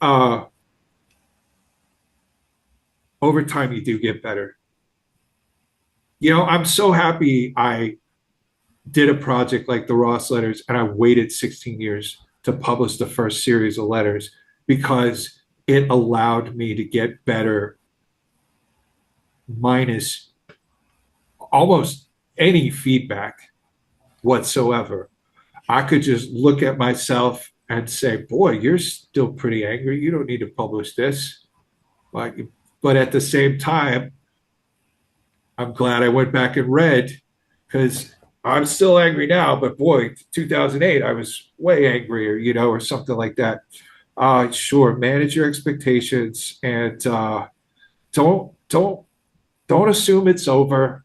Over time, you do get better. I'm so happy I did a project like the Ross letters and I waited 16 years to publish the first series of letters because it allowed me to get better minus almost any feedback whatsoever. I could just look at myself and say, boy, you're still pretty angry. You don't need to publish this. But at the same time, I'm glad I went back and read because I'm still angry now. But boy, 2008, I was way angrier, or something like that. Sure, manage your expectations and don't don't don't assume it's over.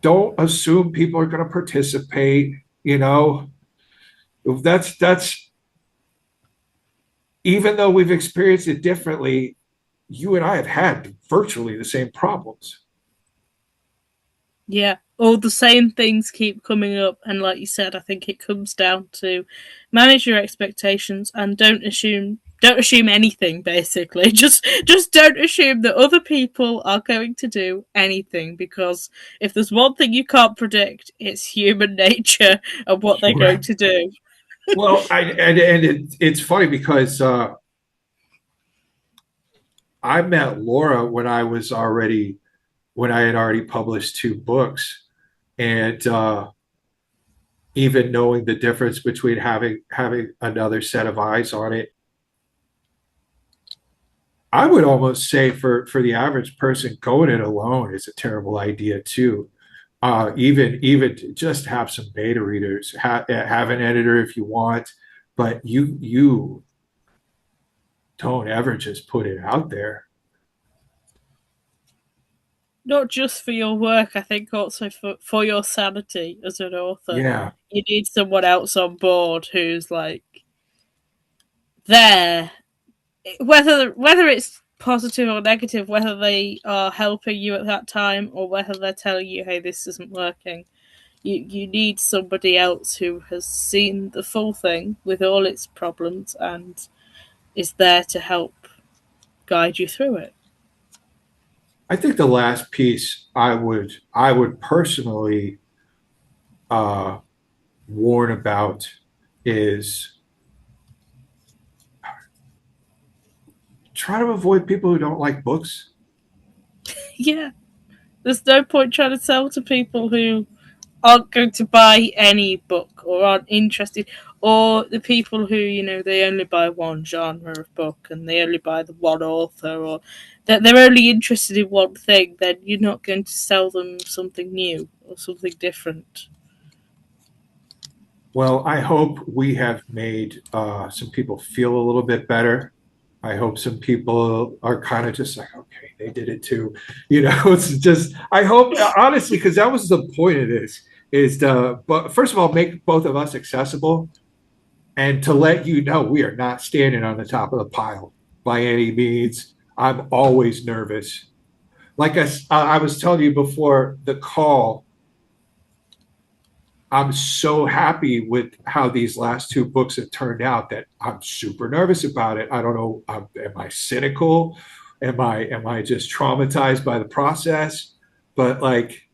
Don't assume people are going to participate. That's even though we've experienced it differently, you and I have had virtually the same problems. Yeah, all the same things keep coming up, and like you said, I think it comes down to manage your expectations and don't assume anything. Basically, just don't assume that other people are going to do anything, because if there's one thing you can't predict, it's human nature and what they're going Right. to do. Well, it's funny because I met Laura when I had already published two books, and even knowing the difference between having another set of eyes on it, I would almost say for the average person, going it alone is a terrible idea too. Even just have some beta readers, have an editor if you want, but you don't ever just put it out there. Not just for your work, I think also for your sanity as an author. Yeah. You need someone else on board who's like there, whether it's positive or negative, whether they are helping you at that time or whether they're telling you, "Hey, this isn't working." You need somebody else who has seen the full thing with all its problems and is there to help guide you through it. I think the last piece I would personally uh, warn about is try to avoid people who don't like books. Yeah, there's no point trying to sell to people who aren't going to buy any book or aren't interested, or the people who they only buy one genre of book and they only buy the one author, or that they're only interested in one thing. Then you're not going to sell them something new or something different. Well, I hope we have made some people feel a little bit better. I hope some people are kind of just like, okay, they did it too. It's just, I hope, honestly, because that was the point of this, is but first of all, make both of us accessible and to let you know we are not standing on the top of the pile by any means. I'm always nervous. Like I was telling you before the call, I'm so happy with how these last two books have turned out that I'm super nervous about it. I don't know, am I cynical? Am I just traumatized by the process? But like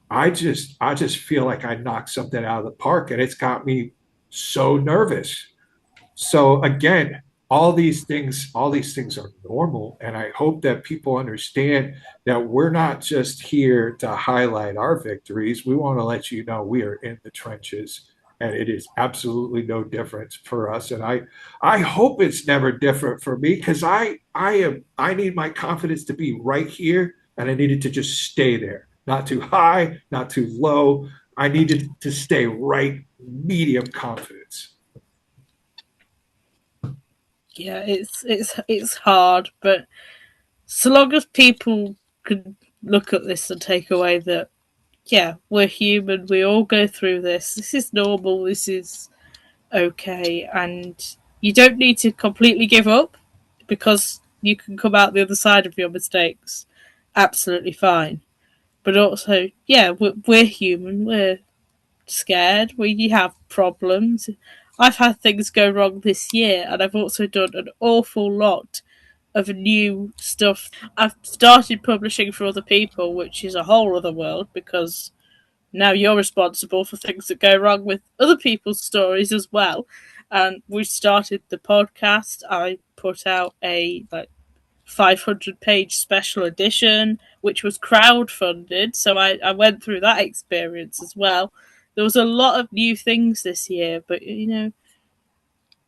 I just feel like I knocked something out of the park and it's got me so nervous. So again, all these things are normal. And I hope that people understand that we're not just here to highlight our victories. We want to let you know we are in the trenches and it is absolutely no different for us. And I hope it's never different for me because I need my confidence to be right here and I needed to just stay there. Not too high, not too low. I needed to stay right medium confidence. Yeah, it's hard, but so long as people can look at this and take away that, yeah, we're human, we all go through this. This is normal. This is okay, and you don't need to completely give up because you can come out the other side of your mistakes absolutely fine. But also, yeah, we're human. We're scared. We have problems. I've had things go wrong this year, and I've also done an awful lot of new stuff. I've started publishing for other people, which is a whole other world because now you're responsible for things that go wrong with other people's stories as well. And we started the podcast. I put out a 500-page special edition, which was crowdfunded. So I went through that experience as well. There was a lot of new things this year, but it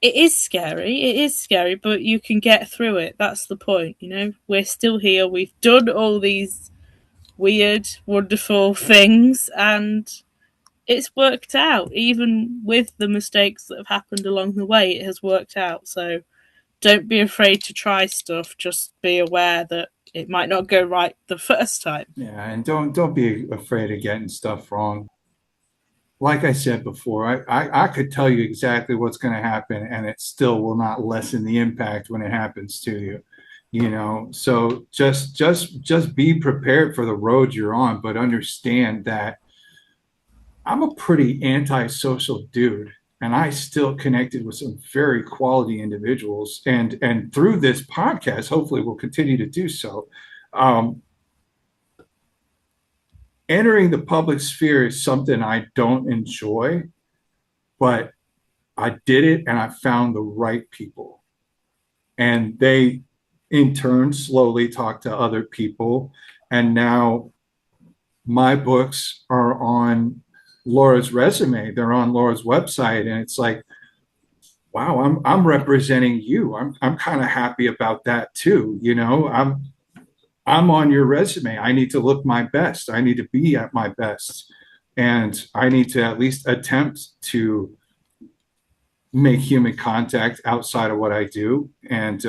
is scary. It is scary, but you can get through it. That's the point. We're still here. We've done all these weird, wonderful things, and it's worked out. Even with the mistakes that have happened along the way, it has worked out. So don't be afraid to try stuff. Just be aware that it might not go right the first time. Yeah, and don't be afraid of getting stuff wrong. Like I said before, I could tell you exactly what's going to happen, and it still will not lessen the impact when it happens to you. So just be prepared for the road you're on, but understand that I'm a pretty antisocial dude, and I still connected with some very quality individuals, and through this podcast, hopefully we'll continue to do so. um, Entering the public sphere is something I don't enjoy, but I did it and I found the right people. And they, in turn, slowly talk to other people. And now my books are on Laura's resume, they're on Laura's website. And it's like, wow, I'm representing you. I'm kind of happy about that too. I'm on your resume. I need to look my best. I need to be at my best. And I need to at least attempt to make human contact outside of what I do. And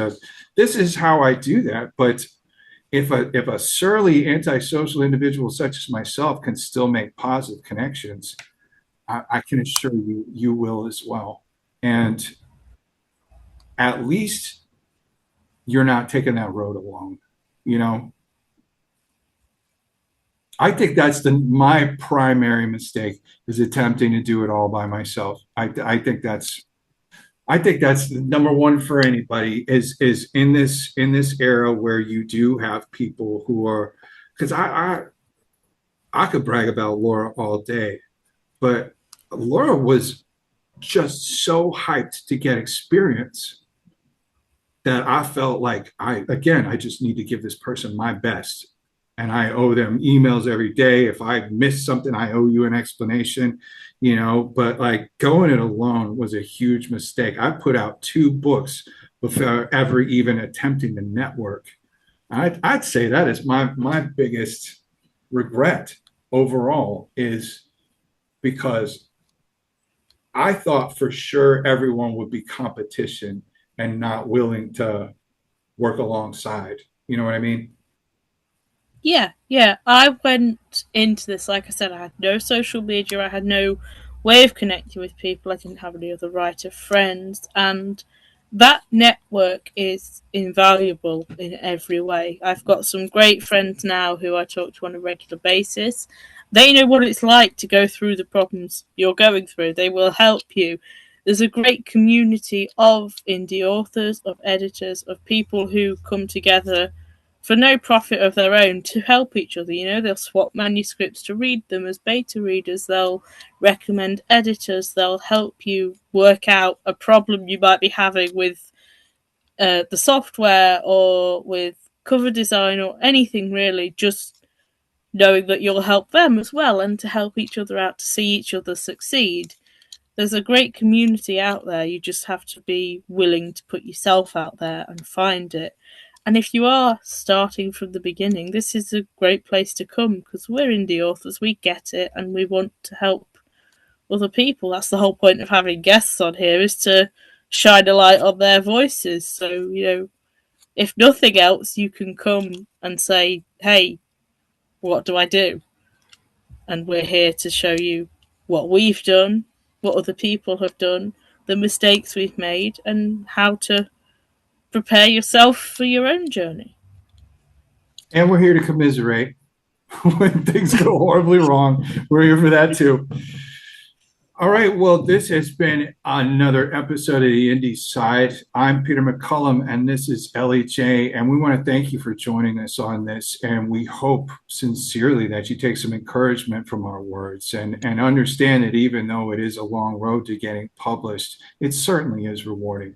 this is how I do that. But if a surly antisocial individual such as myself can still make positive connections, I can assure you, you will as well. And at least you're not taking that road alone. You know, I think that's my primary mistake is attempting to do it all by myself. I think that's the number one for anybody is in this era where you do have people who are, because I could brag about Laura all day, but Laura was just so hyped to get experience that I felt like I just need to give this person my best. And I owe them emails every day. If I miss something, I owe you an explanation. But like going it alone was a huge mistake. I put out 2 books before ever even attempting to network. I'd say that is my biggest regret overall, is because I thought for sure everyone would be competition and not willing to work alongside. You know what I mean? Yeah, yeah. I went into this, like I said, I had no social media, I had no way of connecting with people, I didn't have any other writer friends, and that network is invaluable in every way. I've got some great friends now who I talk to on a regular basis. They know what it's like to go through the problems you're going through, they will help you. There's a great community of indie authors, of editors, of people who come together for no profit of their own to help each other. They'll swap manuscripts to read them as beta readers, they'll recommend editors, they'll help you work out a problem you might be having with the software or with cover design or anything really, just knowing that you'll help them as well and to help each other out to see each other succeed. There's a great community out there. You just have to be willing to put yourself out there and find it. And if you are starting from the beginning, this is a great place to come because we're indie authors, we get it, and we want to help other people. That's the whole point of having guests on here, is to shine a light on their voices. So, if nothing else, you can come and say, hey, what do I do? And we're here to show you what we've done, what other people have done, the mistakes we've made, and how to prepare yourself for your own journey. And we're here to commiserate when things go horribly wrong. We're here for that too. All right. Well, this has been another episode of the Indie Side. I'm Peter McCollum, and this is Ellie J. And we want to thank you for joining us on this. And we hope sincerely that you take some encouragement from our words and understand that even though it is a long road to getting published, it certainly is rewarding.